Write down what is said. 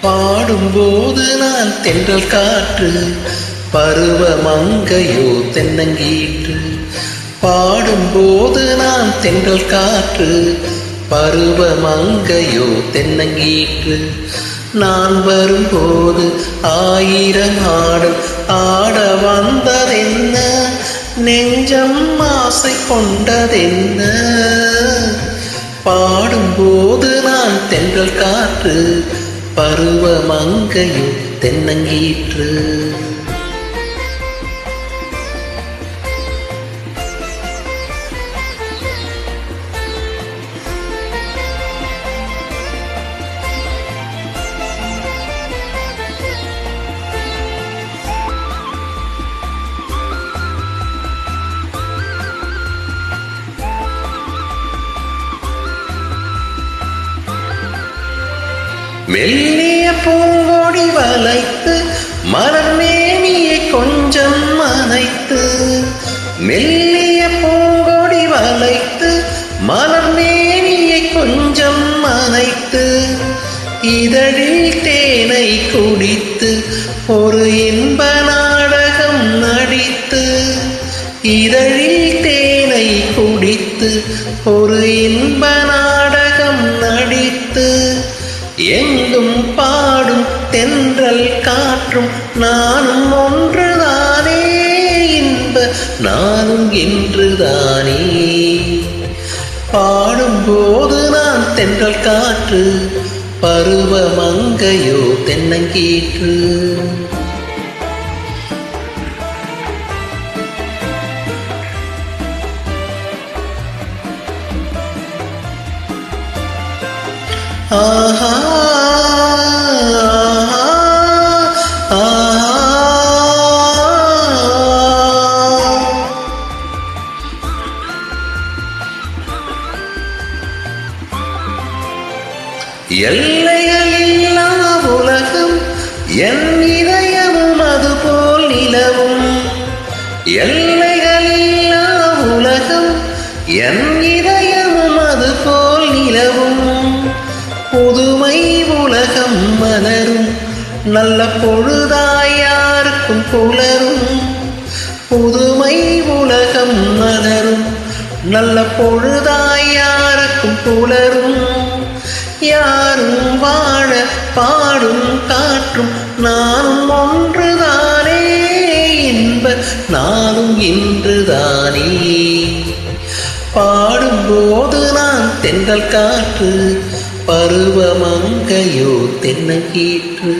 பாடும்போது நான் தென்றல் காற்று, பருவ மங்கையோ தென்னங்கீற்று. பாடும்போது நான் தென்றல் காற்று, பருவ மங்கையோ தென்னங்கீற்று. நான் வரும்போது ஆயிரம் ஆடல் ஆட வந்ததென்ன, நெஞ்சம் ஆசை கொண்டதென்ன. பாடும்போது நான் தென்றல் காற்று, பருவ மங்கையோ தென்னங்கீற்று. மெல்லிய பூங்கொடி வளைத்து மலர் மேனியை கொஞ்சம் அணைத்து, மெல்லிய பூங்கொடி வளைத்து மலர் மேனியை கொஞ்சம் அணைத்து, இதழில் தேனை குடித்து ஒரு இன்ப நாடகம் நடித்து, இதழில் தேனை குடித்து ஒரு இன்ப நாடகம் நடித்து, எங்கும் பாடும் தென்றல் காற்றும் நானும் ஒன்றுதானே, இன்ப நானும் இன்றுதானே. பாடும்போது நான் தென்றல் காற்று, பருவ மங்கையோ தென்னங்கீற்று. ஆஹா எல்லைகளில்லா உலகம் என் இதயமும் அதுபோல் நிலவும், எல்லைகளில்லா உலகம் என் இதயமும் அதுபோல் நிலவும். புதுமை உலகம் மலரும் நல்ல பொழுதாய் யாருக்கும் புலரும், புதுமை உலகம் மலரும் நல்ல பொழுதாய் யாருக்கும் புலரும். யாரும் வாழ பாடும் காற்றும் நானும் ஒன்றுதானே, இன்ப நானும் இன்றுதானே. பாடும்போது நான் தென்றல் காற்று, பருவ மங்கையோ தென்னங்கீற்று.